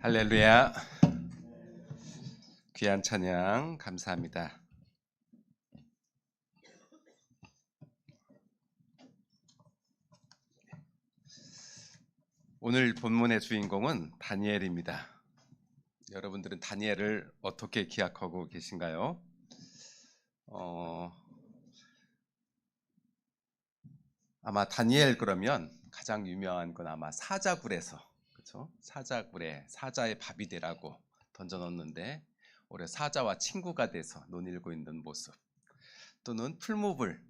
할렐루야. 귀한 찬양 감사합니다. 오늘 본문의 주인공은 다니엘입니다. 여러분들은 다니엘을 어떻게 기억하고 계신가요? 아마 다니엘 그러면 가장 유명한 건 아마 사자굴에서, 그렇죠? 사자굴에 사자의 밥이 되라고 던져놓는데 올해 사자와 친구가 돼서 논일고 있는 모습, 또는 풀무불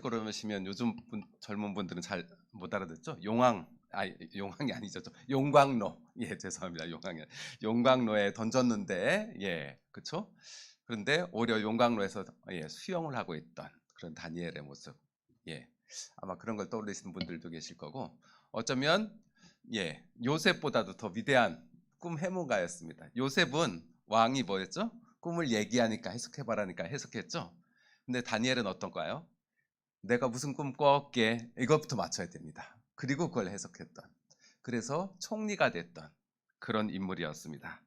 그러시면 요즘 젊은 분들은 잘 못 알아듣죠? 용왕이 아니죠. 용광로. 예, 죄송합니다. 용광로에 던졌는데, 예, 그렇죠? 그런데 오히려 용광로에서 수영을 하고 있던 그런 다니엘의 모습. 예, 아마 그런 걸 떠올리시는 분들도 계실 거고, 어쩌면 요셉보다도 더 위대한 꿈 해몽가였습니다. 요셉은 왕이 뭐였죠? 꿈을 얘기하니까 해석해봐라니까 해석했죠. 근데 다니엘은 어떤가요? 내가 무슨 꿈 꿨게 이것부터 맞춰야 됩니다. 그리고 그걸 해석했던, 그래서 총리가 됐던 그런 인물이었습니다.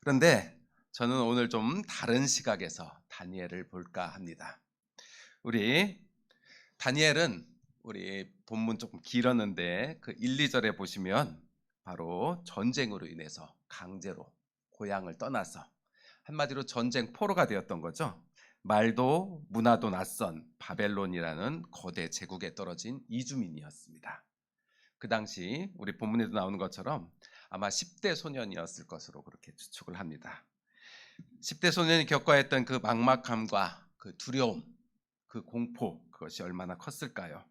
그런데 저는 오늘 좀 다른 시각에서 다니엘을 볼까 합니다. 우리 다니엘은 우리 본문 조금 길었는데 그 1, 2절에 보시면 바로 전쟁으로 인해서 강제로 고향을 떠나서 한마디로 전쟁 포로가 되었던 거죠. 말도 문화도 낯선 바벨론이라는 거대 제국에 떨어진 이주민이었습니다. 그 당시 우리 본문에도 나오는 것처럼 아마 10대 소년이었을 것으로 그렇게 추측을 합니다. 10대 소년이 겪어야 했던 그 막막함과 그 두려움, 그 공포, 그것이 얼마나 컸을까요?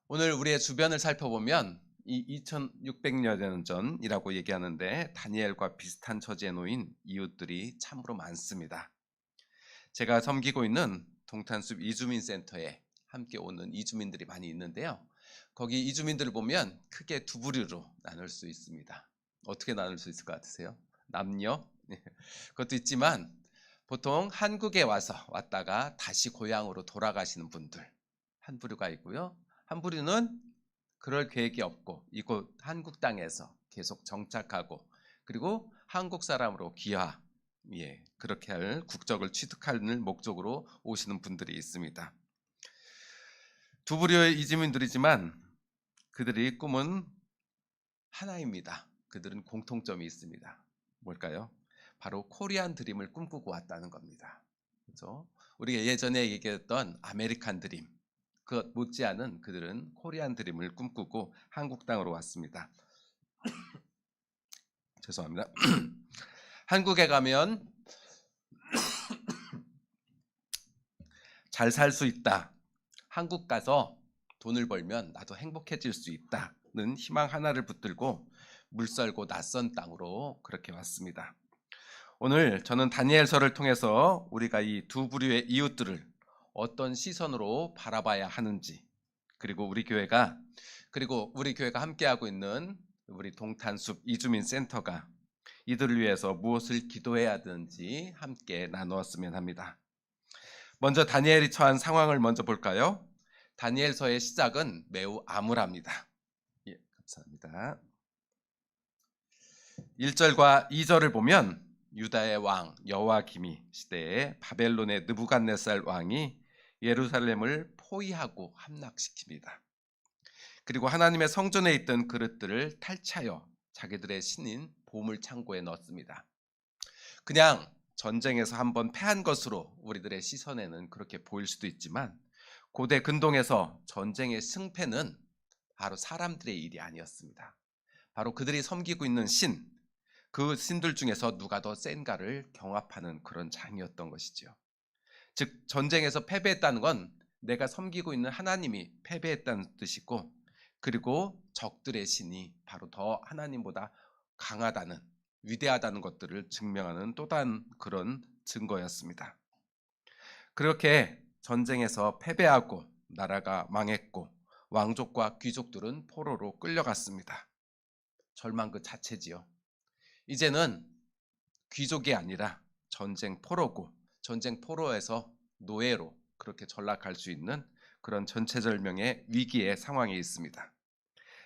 오늘 우리의 주변을 살펴보면 이 2600여 년 전이라고 얘기하는데 다니엘과 비슷한 처지에 놓인 이웃들이 참으로 많습니다. 제가 섬기고 있는 동탄숲 이주민센터에 함께 오는 이주민들이 많이 있는데요. 거기 이주민들을 보면 크게 두 부류로 나눌 수 있습니다. 어떻게 나눌 수 있을 것 같으세요? 남녀? 그것도 있지만 보통 한국에 왔다가 다시 고향으로 돌아가시는 분들 한 부류가 있고요. 한 부류는 그럴 계획이 없고 이곳 한국 땅에서 계속 정착하고 그리고 한국 사람으로 귀화, 그렇게 할 국적을 취득하는 목적으로 오시는 분들이 있습니다. 두 부류의 이주민들이지만 그들의 꿈은 하나입니다. 그들은 공통점이 있습니다. 뭘까요? 바로 코리안 드림을 꿈꾸고 왔다는 겁니다. 그렇죠? 우리가 예전에 얘기했던 아메리칸 드림, 그것 못지않은 그들은 코리안 드림을 꿈꾸고 한국 땅으로 왔습니다. 죄송합니다. 한국에 가면 잘 살 수 있다. 한국 가서 돈을 벌면 나도 행복해질 수 있다는 희망 하나를 붙들고 물살고 낯선 땅으로 그렇게 왔습니다. 오늘 저는 다니엘서를 통해서 우리가 이 두 부류의 이웃들을 어떤 시선으로 바라봐야 하는지, 그리고 우리 교회가 함께하고 있는 우리 동탄숲 이주민센터가 이들을 위해서 무엇을 기도해야 하는지 함께 나누었으면 합니다. 먼저 다니엘이 처한 상황을 먼저 볼까요? 다니엘서의 시작은 매우 암울합니다. 감사합니다. 1절과 2절을 보면 유다의 왕 여호야김이 시대에 바벨론의 느부갓네살 왕이 예루살렘을 포위하고 함락시킵니다. 그리고 하나님의 성전에 있던 그릇들을 탈취하여 자기들의 신인 보물 창고에 넣습니다. 그냥 전쟁에서 한번 패한 것으로 우리들의 시선에는 그렇게 보일 수도 있지만 고대 근동에서 전쟁의 승패는 바로 사람들의 일이 아니었습니다. 바로 그들이 섬기고 있는 신, 그 신들 중에서 누가 더 센가를 경합하는 그런 장이었던 것이죠. 즉 전쟁에서 패배했다는 건 내가 섬기고 있는 하나님이 패배했다는 뜻이고, 그리고 적들의 신이 바로 더 하나님보다 강하다는, 위대하다는 것들을 증명하는 또 다른 그런 증거였습니다. 그렇게 전쟁에서 패배하고 나라가 망했고 왕족과 귀족들은 포로로 끌려갔습니다. 절망 그 자체지요. 이제는 귀족이 아니라 전쟁 포로고, 전쟁 포로에서 노예로 그렇게 전락할 수 있는 그런 전체절명의 위기의 상황에 있습니다.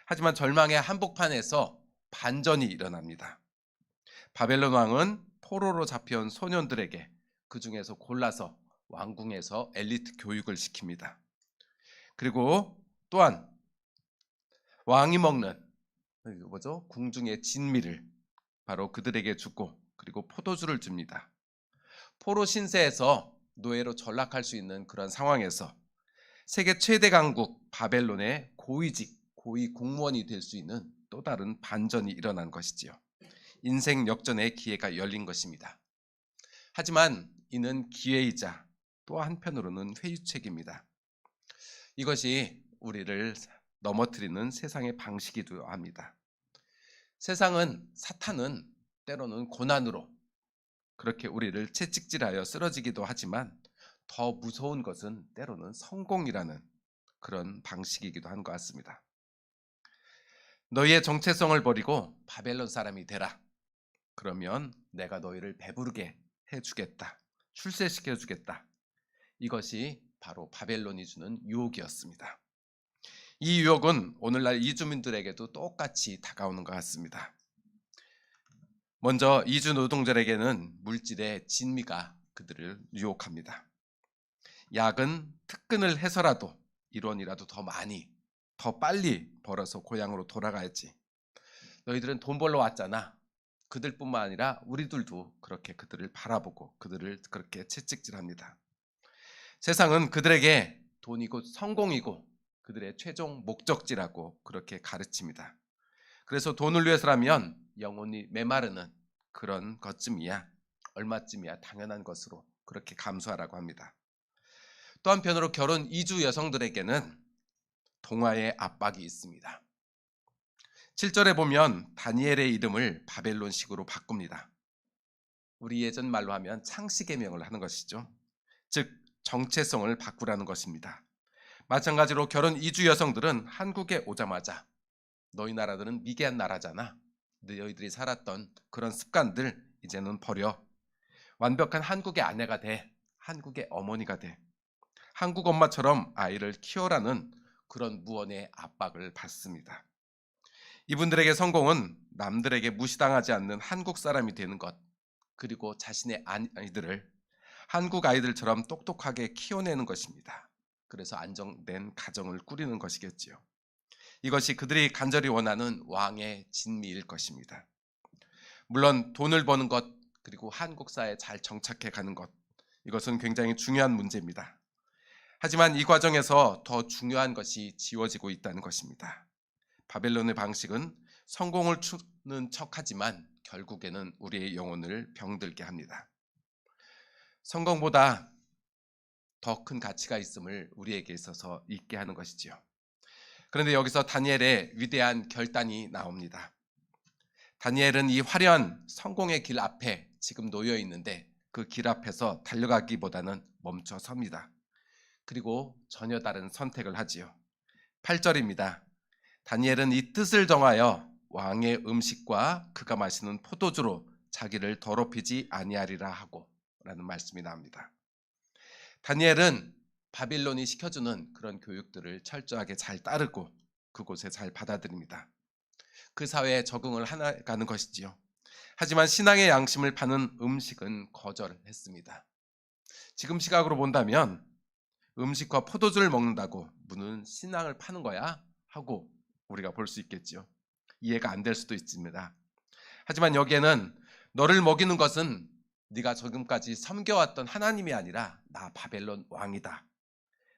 하지만 절망의 한복판에서 반전이 일어납니다. 바벨론 왕은 포로로 잡혀온 소년들에게 그 중에서 골라서 왕궁에서 엘리트 교육을 시킵니다. 그리고 또한 왕이 먹는 궁중의 진미를 바로 그들에게 주고 그리고 포도주를 줍니다. 포로 신세에서 노예로 전락할 수 있는 그런 상황에서 세계 최대 강국 바벨론의 고위 공무원이 될 수 있는 또 다른 반전이 일어난 것이지요. 인생 역전의 기회가 열린 것입니다. 하지만 이는 기회이자 또 한편으로는 회유책입니다. 이것이 우리를 넘어뜨리는 세상의 방식이기도 합니다. 사탄은 때로는 고난으로 그렇게 우리를 채찍질하여 쓰러지기도 하지만 더 무서운 것은 때로는 성공이라는 그런 방식이기도 한 것 같습니다. 너희의 정체성을 버리고 바벨론 사람이 되라. 그러면 내가 너희를 배부르게 해주겠다. 출세시켜주겠다. 이것이 바로 바벨론이 주는 유혹이었습니다. 이 유혹은 오늘날 이주민들에게도 똑같이 다가오는 것 같습니다. 먼저 이주 노동자에게는 물질의 진미가 그들을 유혹합니다. 야근, 특근을 해서라도 1원이라도 더 많이, 더 빨리 벌어서 고향으로 돌아가야지. 너희들은 돈 벌러 왔잖아. 그들뿐만 아니라 우리들도 그렇게 그들을 바라보고 그들을 그렇게 채찍질합니다. 세상은 그들에게 돈이고 성공이고 그들의 최종 목적지라고 그렇게 가르칩니다. 그래서 돈을 위해서라면 영혼이 메마르는 그런 것쯤이야, 얼마쯤이야 당연한 것으로 그렇게 감수하라고 합니다. 또 한편으로 결혼 이주 여성들에게는 동화의 압박이 있습니다. 7절에 보면 다니엘의 이름을 바벨론식으로 바꿉니다. 우리 예전 말로 하면 창씨개명을 하는 것이죠. 즉 정체성을 바꾸라는 것입니다. 마찬가지로 결혼 이주 여성들은 한국에 오자마자 너희 나라들은 미개한 나라잖아. 너희들이 살았던 그런 습관들 이제는 버려. 완벽한 한국의 아내가 돼. 한국의 어머니가 돼. 한국 엄마처럼 아이를 키워라는 그런 무언의 압박을 받습니다. 이분들에게 성공은 남들에게 무시당하지 않는 한국 사람이 되는 것, 그리고 자신의 아이들을 한국 아이들처럼 똑똑하게 키워내는 것입니다. 그래서 안정된 가정을 꾸리는 것이겠지요. 이것이 그들이 간절히 원하는 왕의 진미일 것입니다. 물론 돈을 버는 것, 그리고 한국 사회에 잘 정착해 가는 것, 이것은 굉장히 중요한 문제입니다. 하지만 이 과정에서 더 중요한 것이 지워지고 있다는 것입니다. 바벨론의 방식은 성공을 추는 척하지만 결국에는 우리의 영혼을 병들게 합니다. 성공보다 더 큰 가치가 있음을 우리에게 있어서 잊게 하는 것이지요. 그런데 여기서 다니엘의 위대한 결단이 나옵니다. 다니엘은 이 화려한 성공의 길 앞에 지금 놓여 있는데 그 길 앞에서 달려가기보다는 멈춰 섭니다. 그리고 전혀 다른 선택을 하지요. 8절입니다. 다니엘은 이 뜻을 정하여 왕의 음식과 그가 마시는 포도주로 자기를 더럽히지 아니하리라 하고 라는 말씀이 나옵니다. 다니엘은 바빌론이 시켜주는 그런 교육들을 철저하게 잘 따르고 그곳에 잘 받아들입니다. 그 사회에 적응을 해가는 것이지요. 하지만 신앙의 양심을 파는 음식은 거절했습니다. 지금 시각으로 본다면 음식과 포도주를 먹는다고 무슨 신앙을 파는 거야? 하고 우리가 볼 수 있겠죠. 이해가 안 될 수도 있습니다. 하지만 여기에는 너를 먹이는 것은 네가 지금까지 섬겨왔던 하나님이 아니라 나 바벨론 왕이다.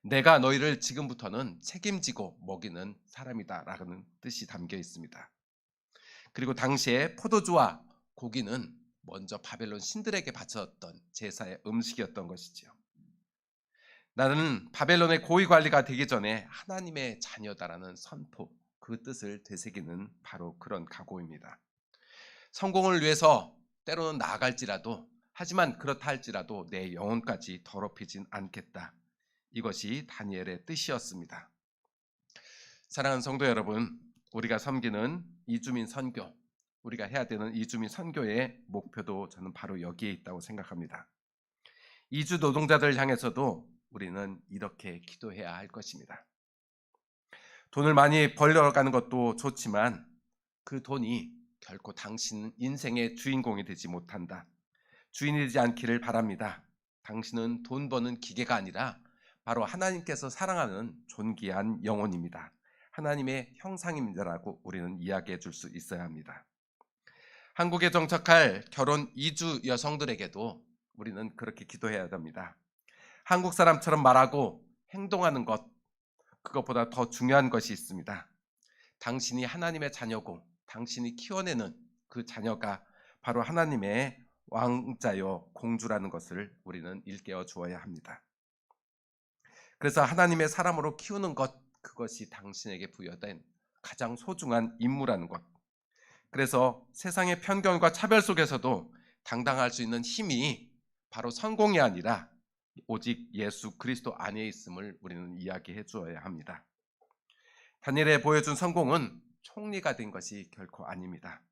내가 너희를 지금부터는 책임지고 먹이는 사람이다 라는 뜻이 담겨 있습니다. 그리고 당시에 포도주와 고기는 먼저 바벨론 신들에게 바쳤던 제사의 음식이었던 것이지요. 나는 바벨론의 고위 관리가 되기 전에 하나님의 자녀다라는 선포, 그 뜻을 되새기는 바로 그런 각오입니다. 성공을 위해서 때로는 나아갈지라도, 하지만 그렇다 할지라도 내 영혼까지 더럽히진 않겠다. 이것이 다니엘의 뜻이었습니다. 사랑하는 성도 여러분, 우리가 섬기는 이주민 선교, 우리가 해야 되는 이주민 선교의 목표도 저는 바로 여기에 있다고 생각합니다. 이주 노동자들을 향해서도 우리는 이렇게 기도해야 할 것입니다. 돈을 많이 벌려가는 것도 좋지만 그 돈이 결코 당신은 인생의 주인공이 되지 못한다. 주인이 되지 않기를 바랍니다. 당신은 돈 버는 기계가 아니라 바로 하나님께서 사랑하는 존귀한 영혼입니다. 하나님의 형상입니다라고 우리는 이야기해 줄 수 있어야 합니다. 한국에 정착할 결혼 이주 여성들에게도 우리는 그렇게 기도해야 됩니다. 한국 사람처럼 말하고 행동하는 것, 그것보다 더 중요한 것이 있습니다. 당신이 하나님의 자녀고 당신이 키워내는 그 자녀가 바로 하나님의 왕자요 공주라는 것을 우리는 일깨워 주어야 합니다. 그래서 하나님의 사람으로 키우는 것, 그것이 당신에게 부여된 가장 소중한 임무라는 것. 그래서 세상의 편견과 차별 속에서도 당당할 수 있는 힘이 바로 성공이 아니라 오직 예수 그리스도 안에 있음을 우리는 이야기해 주어야 합니다. 다니엘에 보여준 성공은 총리가 된 것이 결코 아닙니다.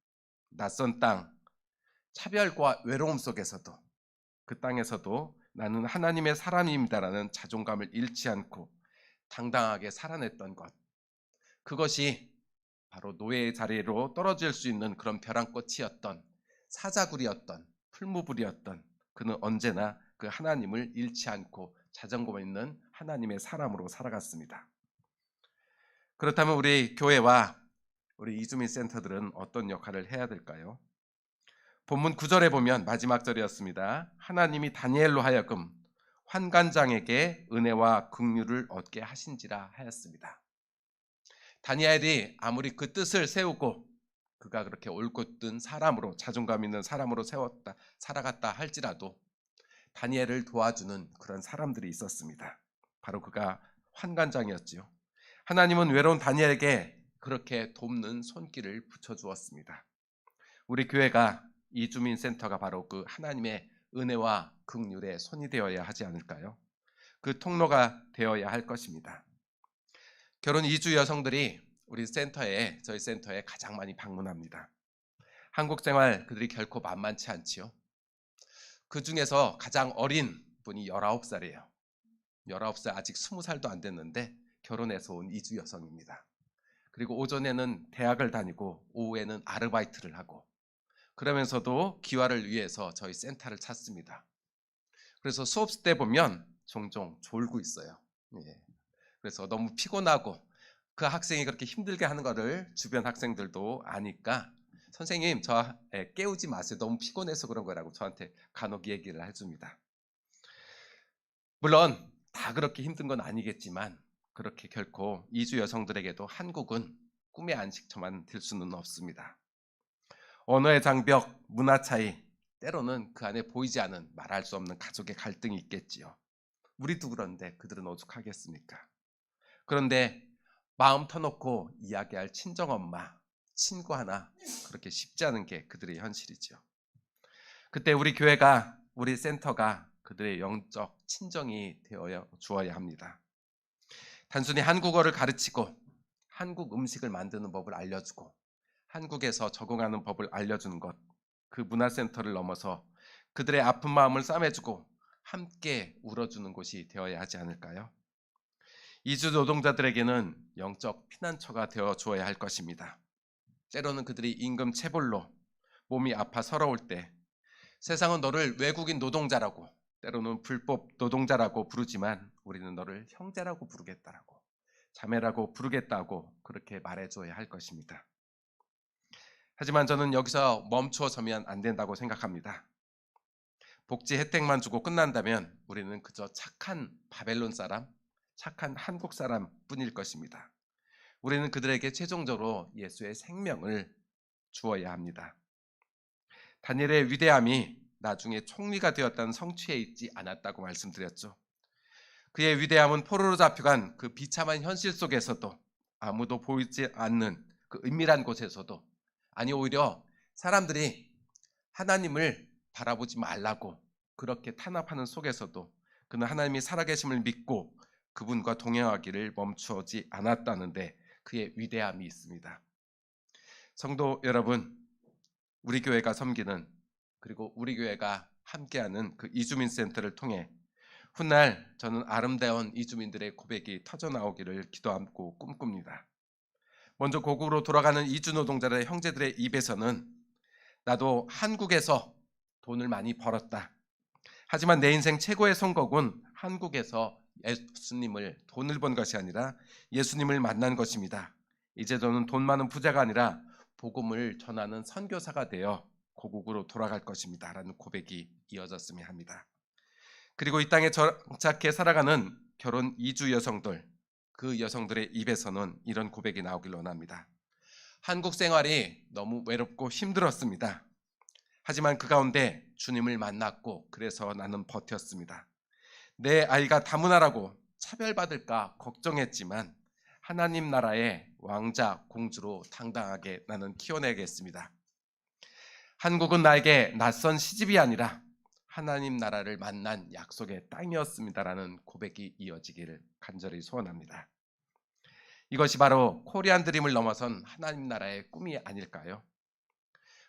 낯선 땅, 차별과 외로움 속에서도 그 땅에서도 나는 하나님의 사람입니다라는 자존감을 잃지 않고 당당하게 살아냈던 것, 그것이 바로 노예의 자리로 떨어질 수 있는 그런 벼랑꽃이었던, 사자굴이었던, 풀무불이었던, 그는 언제나 그 하나님을 잃지 않고 자존감 있는 하나님의 사람으로 살아갔습니다. 그렇다면 우리 교회와 우리 이주민 센터들은 어떤 역할을 해야 될까요? 본문 9절에 보면 마지막 절이었습니다. 하나님이 다니엘로 하여금 환관장에게 은혜와 긍휼을 얻게 하신지라 하였습니다. 다니엘이 아무리 그 뜻을 세우고 그가 그렇게 옳고 든 사람으로, 자존감 있는 사람으로 살아갔다 할지라도 다니엘을 도와주는 그런 사람들이 있었습니다. 바로 그가 환관장이었지요. 하나님은 외로운 다니엘에게 그렇게 돕는 손길을 붙여주었습니다. 우리 교회가 이주민 센터가 바로 그 하나님의 은혜와 긍휼의 손이 되어야 하지 않을까요? 그 통로가 되어야 할 것입니다. 결혼 이주 여성들이 우리 센터에, 저희 센터에 가장 많이 방문합니다. 한국 생활 그들이 결코 만만치 않지요. 그 중에서 가장 어린 분이 19살이에요. 19살, 아직 20살도 안 됐는데 결혼해서 온 이주 여성입니다. 그리고 오전에는 대학을 다니고 오후에는 아르바이트를 하고 그러면서도 기화를 위해서 저희 센터를 찾습니다. 그래서 수업 때 보면 종종 졸고 있어요. 그래서 너무 피곤하고 그 학생이 그렇게 힘들게 하는 거를 주변 학생들도 아니까 선생님 저 깨우지 마세요. 너무 피곤해서 그런 거라고 저한테 간혹 얘기를 해줍니다. 물론 다 그렇게 힘든 건 아니겠지만 그렇게 결코 이주 여성들에게도 한국은 꿈의 안식처만 될 수는 없습니다. 언어의 장벽, 문화 차이, 때로는 그 안에 보이지 않은 말할 수 없는 가족의 갈등이 있겠지요. 우리도 그런데 그들은 오죽하겠습니까? 그런데 마음 터놓고 이야기할 친정엄마, 친구 하나 그렇게 쉽지 않은 게 그들의 현실이죠. 그때 우리 교회가, 우리 센터가 그들의 영적 친정이 되어 주어야 합니다. 단순히 한국어를 가르치고 한국 음식을 만드는 법을 알려주고 한국에서 적응하는 법을 알려주는 것, 그 문화센터를 넘어서 그들의 아픈 마음을 싸매주고 함께 울어주는 곳이 되어야 하지 않을까요? 이주 노동자들에게는 영적 피난처가 되어 주어야 할 것입니다. 때로는 그들이 임금 체불로 몸이 아파 서러울 때 세상은 너를 외국인 노동자라고, 때로는 불법 노동자라고 부르지만 우리는 너를 형제라고 부르겠다라고, 자매라고 부르겠다고 그렇게 말해줘야 할 것입니다. 하지만 저는 여기서 멈추어 서면 안 된다고 생각합니다. 복지 혜택만 주고 끝난다면 우리는 그저 착한 바벨론 사람, 착한 한국 사람 뿐일 것입니다. 우리는 그들에게 최종적으로 예수의 생명을 주어야 합니다. 다니엘의 위대함이 나중에 총리가 되었다는 성취에 있지 않았다고 말씀드렸죠. 그의 위대함은 포로로 잡혀간 그 비참한 현실 속에서도, 아무도 보이지 않는 그 은밀한 곳에서도, 아니 오히려 사람들이 하나님을 바라보지 말라고 그렇게 탄압하는 속에서도 그는 하나님이 살아계심을 믿고 그분과 동행하기를 멈추지 않았다는데 그의 위대함이 있습니다. 성도 여러분, 우리 교회가 섬기는, 그리고 우리 교회가 함께하는 그 이주민 센터를 통해 훗날 저는 아름다운 이주민들의 고백이 터져나오기를 기도하고 꿈꿉니다. 먼저 고국으로 돌아가는 이주 노동자들의 형제들의 입에서는 나도 한국에서 돈을 많이 벌었다. 하지만 내 인생 최고의 성공은 한국에서 예수님을 돈을 번 것이 아니라 예수님을 만난 것입니다. 이제 저는 돈 많은 부자가 아니라 복음을 전하는 선교사가 되어 고국으로 돌아갈 것입니다. 라는 고백이 이어졌으면 합니다. 그리고 이 땅에 정착해 살아가는 결혼 이주 여성들, 그 여성들의 입에서는 이런 고백이 나오길 원합니다. 한국 생활이 너무 외롭고 힘들었습니다. 하지만 그 가운데 주님을 만났고 그래서 나는 버텼습니다. 내 아이가 다문화라고 차별받을까 걱정했지만 하나님 나라의 왕자 공주로 당당하게 나는 키워내겠습니다. 한국은 나에게 낯선 시집이 아니라 하나님 나라를 만난 약속의 땅이었습니다라는 고백이 이어지기를 간절히 소원합니다. 이것이 바로 코리안 드림을 넘어선 하나님 나라의 꿈이 아닐까요?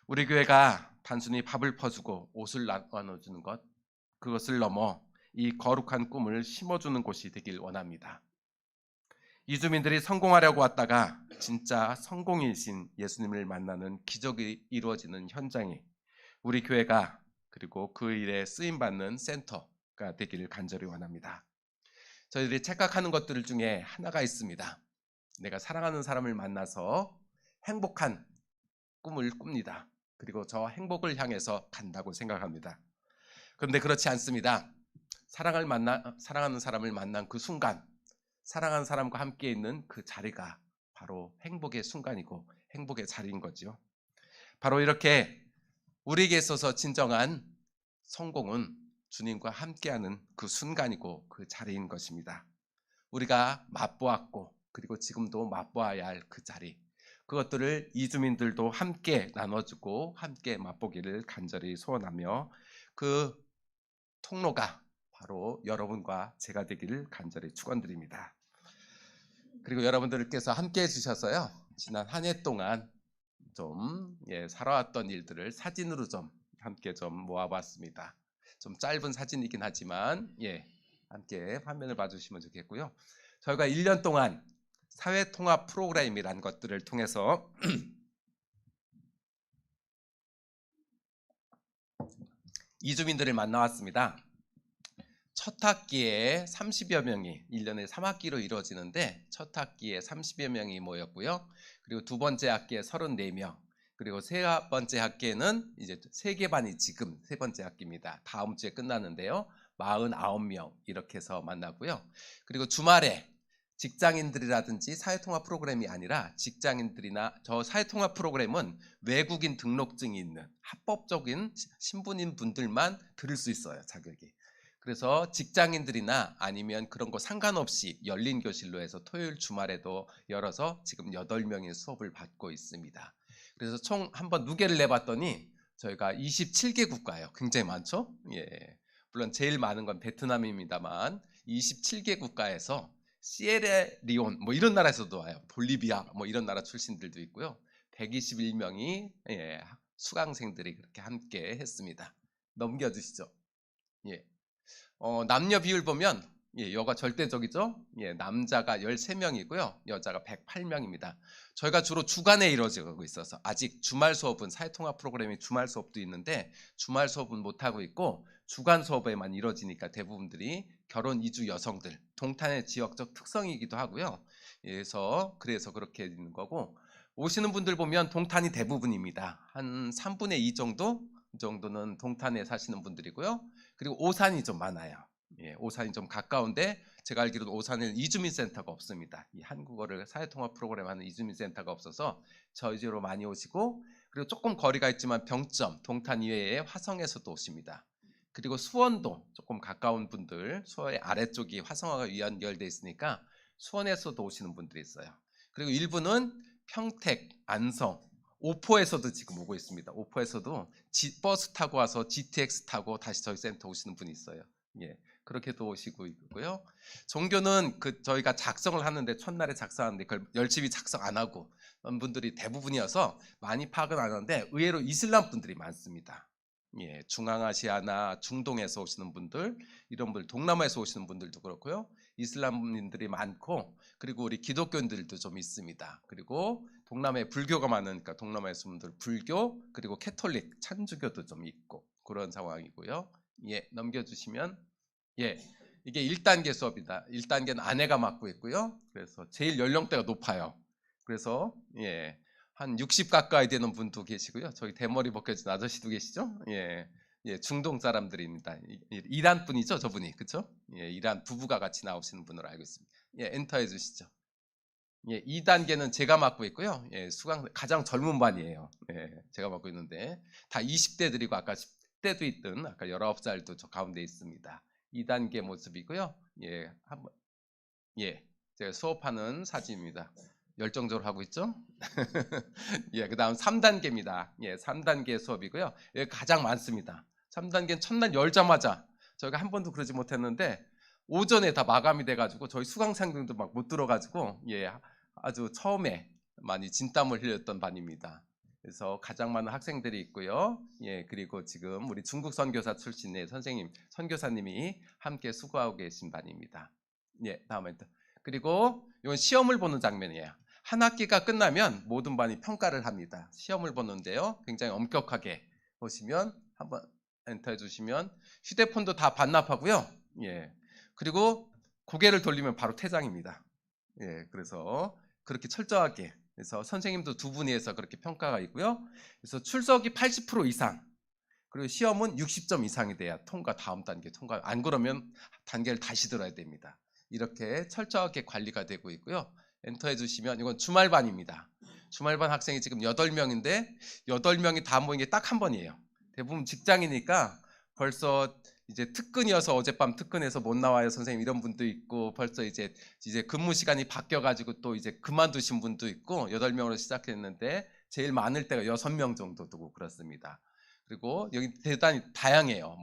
우리 교회가 단순히 밥을 퍼주고 옷을 나눠주는 것, 그것을 넘어 이 거룩한 꿈을 심어주는 곳이 되길 원합니다. 이주민들이 성공하려고 왔다가 진짜 성공이신 예수님을 만나는 기적이 이루어지는 현장이 우리 교회가 그리고 그 일에 쓰임받는 센터가 되기를 간절히 원합니다. 저희들이 착각하는 것들 중에 하나가 있습니다. 내가 사랑하는 사람을 만나서 행복한 꿈을 꿉니다. 그리고 저 행복을 향해서 간다고 생각합니다. 그런데 그렇지 않습니다. 사랑하는 사람을 만난 그 순간, 사랑하는 사람과 함께 있는 그 자리가 바로 행복의 순간이고 행복의 자리인 거죠. 바로 이렇게 우리에게 있어서 진정한 성공은 주님과 함께하는 그 순간이고 그 자리인 것입니다. 우리가 맛보았고 그리고 지금도 맛보아야 할 그 자리, 그것들을 이주민들도 함께 나눠주고 함께 맛보기를 간절히 소원하며 그 통로가 바로 여러분과 제가 되기를 간절히 축원드립니다. 그리고 여러분들께서 함께 해주셔서요, 지난 한 해 동안 좀 살아왔던 일들을 사진으로 좀 함께 좀 모아봤습니다. 좀 짧은 사진이긴 하지만 함께 화면을 봐주시면 좋겠고요. 저희가 1년 동안 사회통합 프로그램이란 것들을 통해서 이주민들을 만나왔습니다. 첫 학기에 30여 명이 1년에 3학기로 이루어지는데 첫 학기에 30여 명이 모였고요. 그리고 두 번째 학기에 34명, 그리고 세 번째 학기에는 이제 3개 반이 지금 세 번째 학기입니다. 다음 주에 끝나는데요. 49명 이렇게 해서 만나고요. 그리고 주말에 직장인들이라든지 사회통합 프로그램이 아니라 직장인들이나 저 사회통합 프로그램은 외국인 등록증이 있는 합법적인 신분인 분들만 들을 수 있어요, 자격이. 그래서 직장인들이나 아니면 그런 거 상관없이 열린 교실로 해서 토요일 주말에도 열어서 지금 8명의 수업을 받고 있습니다. 그래서 총 한번 누계를 내봤더니 저희가 27개 국가예요. 굉장히 많죠? 물론 제일 많은 건 베트남입니다만 27개 국가에서 시에라리온 뭐 이런 나라에서도 와요. 볼리비아 뭐 이런 나라 출신들도 있고요. 121명이 수강생들이 그렇게 함께 했습니다. 넘겨주시죠. 남녀 비율 보면 여가 절대적이죠. 남자가 13명이고요. 여자가 108명입니다. 저희가 주로 주간에 이루어지고 있어서 아직 주말 수업은 사회통합 프로그램이 주말 수업도 있는데 주말 수업은 못하고 있고 주간 수업에만 이루어지니까 대부분들이 결혼 이주 여성들, 동탄의 지역적 특성이기도 하고요. 그래서 그렇게 있는 거고, 오시는 분들 보면 동탄이 대부분입니다. 한 3분의 2 정도는 동탄에 사시는 분들이고요. 그리고 오산이 좀 많아요. 오산이 좀 가까운데 제가 알기로는 오산에는 이주민센터가 없습니다. 이 한국어를 사회통합 프로그램 하는 이주민센터가 없어서 저희 집으로 많이 오시고, 그리고 조금 거리가 있지만 병점, 동탄 이외에 화성에서도 오십니다. 그리고 수원도 조금 가까운 분들, 수원의 아래쪽이 화성하고 연결돼 있으니까 수원에서도 오시는 분들이 있어요. 그리고 일부는 평택, 안성, 오포에서도 지금 오고 있습니다. 오포에서도 버스 타고 와서 GTX 타고 다시 저희 센터 오시는 분이 있어요. 그렇게도 오시고 있고요. 종교는 저희가 작성을 하는데 첫날에 작성하는데 그걸 열심히 작성 안 하고 그런 분들이 대부분이어서 많이 파악은 안 하는데 의외로 이슬람 분들이 많습니다. 중앙아시아나 중동에서 오시는 분들, 이런 분들, 동남아에서 오시는 분들도 그렇고요. 이슬람인들이 많고, 그리고 우리 기독교인들도 좀 있습니다. 그리고 동남아에 불교가 많으니까 동남아에서 분들 불교, 그리고 캐톨릭 천주교도 좀 있고 그런 상황이고요. 예, 넘겨주시면, 예, 이게 1단계 수업이다. 1단계는 아내가 맡고 있고요. 그래서 제일 연령대가 높아요. 그래서 예, 한 60 가까이 되는 분도 계시고요. 저기 대머리 벗겨진 아저씨도 계시죠? 예, 예, 중동 사람들입니다. 이란 분이죠, 저분이, 그렇죠? 예, 이란 부부가 같이 나오시는 분으로 알고 있습니다. 예, 엔터해 주시죠. 예, 2단계는 제가 맡고 있고요. 예, 수강 가장 젊은 반이에요. 예, 제가 맡고 있는데 다 20대들이고 아까 10대도 있던 아까 19살도 저 가운데 있습니다. 2단계 모습이고요. 예, 한번 예, 제가 수업하는 사진입니다. 열정적으로 하고 있죠? 예, 그다음 3단계입니다. 예, 3단계 수업이고요. 예, 가장 많습니다. 3단계는 첫날 열자마자 저희가 한 번도 그러지 못했는데 오전에 다 마감이 돼가지고 저희 수강생들도 막 못 들어가지고 예, 아주 처음에 많이 진땀을 흘렸던 반입니다. 그래서 가장 많은 학생들이 있고요. 예, 그리고 지금 우리 중국 선교사 출신의 선생님, 선교사님이 함께 수고하고 계신 반입니다. 예, 다음에 또 그리고 이건 시험을 보는 장면이에요. 한 학기가 끝나면 모든 반이 평가를 합니다. 시험을 보는데요. 굉장히 엄격하게 보시면 한번 엔터해 주시면 휴대폰도 다 반납하고요. 예. 그리고 고개를 돌리면 바로 퇴장입니다. 예. 그래서 그렇게 철저하게 그래서 선생님도 두 분이 해서 그렇게 평가가 있고요. 그래서 출석이 80% 이상 그리고 시험은 60점 이상이 돼야 통과, 다음 단계 통과. 안 그러면 단계를 다시 들어야 됩니다. 이렇게 철저하게 관리가 되고 있고요. 엔터 해주시면 이건 주말반입니다. 주말반 학생이 지금 8명인데 8명이 다 모인 게 딱 한 번이에요. 대부분 직장이니까 벌써 이제 특근이어서 어젯밤 특근에서 못 나와요 선생님 이런 분도 있고 벌써 이제 근무 시간이 바뀌어가지고 또 이제 그만두신 분도 있고 8명으로 시작했는데 제일 많을 때가 6명 정도 두고 그렇습니다. 그리고 여기 대단히 다양해요.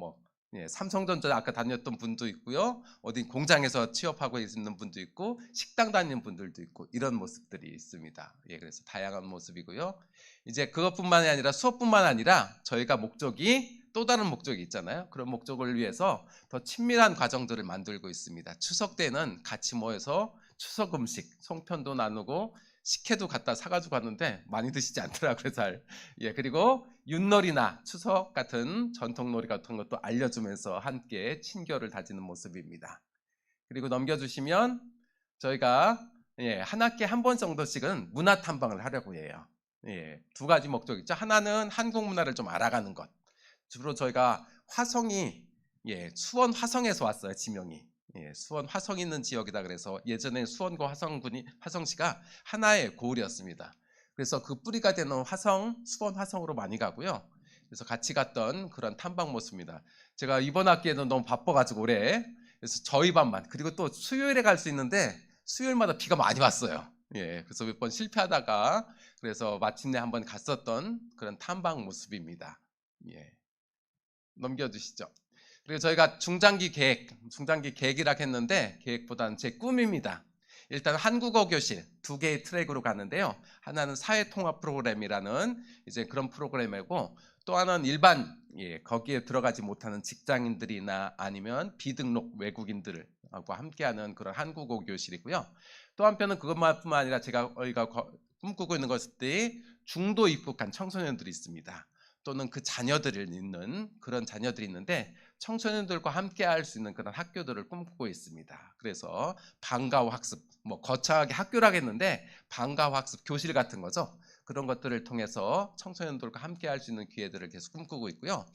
예, 삼성전자 아까 다녔던 분도 있고요. 어디 공장에서 취업하고 있는 분도 있고 식당 다니는 분들도 있고 이런 모습들이 있습니다. 예, 그래서 다양한 모습이고요. 이제 그것뿐만이 아니라 수업뿐만 아니라 저희가 목적이 또 다른 목적이 있잖아요. 그런 목적을 위해서 더 친밀한 과정들을 만들고 있습니다. 추석 때는 같이 모여서 추석 음식 송편도 나누고 식혜도 갖다 사가지고 갔는데 많이 드시지 않더라고요 잘. 예, 그리고 윷놀이나 추석 같은 전통놀이 같은 것도 알려주면서 함께 친교를 다지는 모습입니다. 그리고 넘겨주시면 저희가 한 학기에 한 번 정도씩은 문화 탐방을 하려고 해요. 예, 두 가지 목적 있죠. 하나는 한국 문화를 좀 알아가는 것. 주로 저희가 화성이 수원 화성에서 왔어요. 지명이. 예, 수원 화성 있는 지역이다 그래서 예전에 수원과 화성시가 하나의 고을이었습니다. 그래서 그 뿌리가 되는 수원 화성으로 많이 가고요. 그래서 같이 갔던 그런 탐방 모습입니다. 제가 이번 학기에는 너무 바빠가지고 올해 그래서 저희 반만 그리고 또 수요일에 갈 수 있는데 수요일마다 비가 많이 왔어요. 예, 그래서 몇 번 실패하다가 그래서 마침내 한번 갔었던 그런 탐방 모습입니다. 예, 넘겨주시죠. 그리고 저희가 중장기 계획이라 했는데 계획보다는 제 꿈입니다. 일단 한국어 교실 2개의 트랙으로 가는데요. 하나는 사회통합 프로그램이라는 이제 그런 프로그램이고 또 하나는 일반 거기에 들어가지 못하는 직장인들이나 아니면 비등록 외국인들하고 함께하는 그런 한국어 교실이고요. 또 한편은 그것뿐만 아니라 저희가 꿈꾸고 있는 것들이 중도 입국한 청소년들이 있습니다. 또는 그 자녀들을 있는 그런 자녀들이 있는데 청소년들과 함께 할 수 있는 그런 학교들을 꿈꾸고 있습니다. 그래서 방과후 학습, 거창하게 학교라겠는데 방과후 학습 교실 같은 거죠. 그런 것들을 통해서 청소년들과 함께 할 수 있는 기회들을 계속 꿈꾸고 있고요.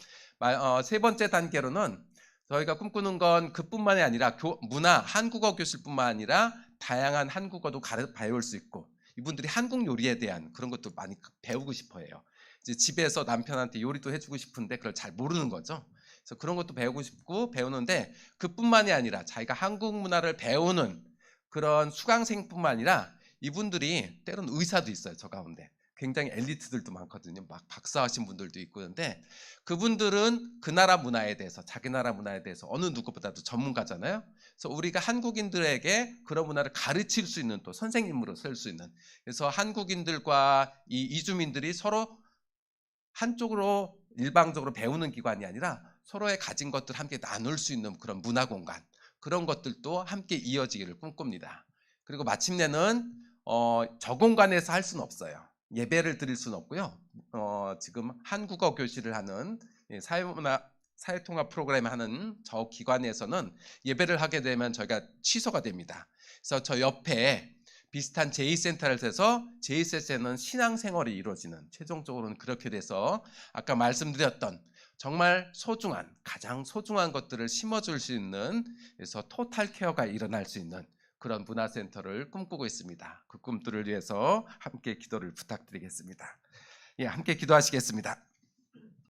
세 번째 단계로는 저희가 꿈꾸는 건 그뿐만이 아니라 문화, 한국어 교실뿐만 아니라 다양한 한국어도 배울 수 있고 이분들이 한국 요리에 대한 그런 것도 많이 배우고 싶어 해요. 이제 집에서 남편한테 요리도 해주고 싶은데 그걸 잘 모르는 거죠. 그래서 그런 것도 배우고 싶고 배우는데 그뿐만이 아니라 자기가 한국 문화를 배우는 그런 수강생뿐만 아니라 이분들이 때로는 의사도 있어요. 저 가운데 굉장히 엘리트들도 많거든요. 막 박사하신 분들도 있고 그런데 그분들은 그 나라 문화에 대해서 자기 나라 문화에 대해서 어느 누구보다도 전문가잖아요. 그래서 우리가 한국인들에게 그런 문화를 가르칠 수 있는 또 선생님으로 쓸 수 있는 그래서 한국인들과 이 이주민들이 서로 한쪽으로 일방적으로 배우는 기관이 아니라 서로의 가진 것들 함께 나눌 수 있는 그런 문화 공간 그런 것들도 함께 이어지기를 꿈꿉니다. 그리고 마침내는 저 공간에서 할 수는 없어요. 예배를 드릴 수는 없고요. 지금 한국어 교실을 하는 사회통합 프로그램 하는 저 기관에서는 예배를 하게 되면 저희가 취소가 됩니다. 그래서 저 옆에 비슷한 제2센터를 해서 제2센터는 신앙생활이 이루어지는, 최종적으로는 그렇게 돼서 아까 말씀드렸던 정말 소중한, 가장 소중한 것들을 심어줄 수 있는, 그래서 토탈 케어가 일어날 수 있는 그런 문화센터를 꿈꾸고 있습니다. 그 꿈들을 위해서 함께 기도를 부탁드리겠습니다. 예, 함께 기도하시겠습니다.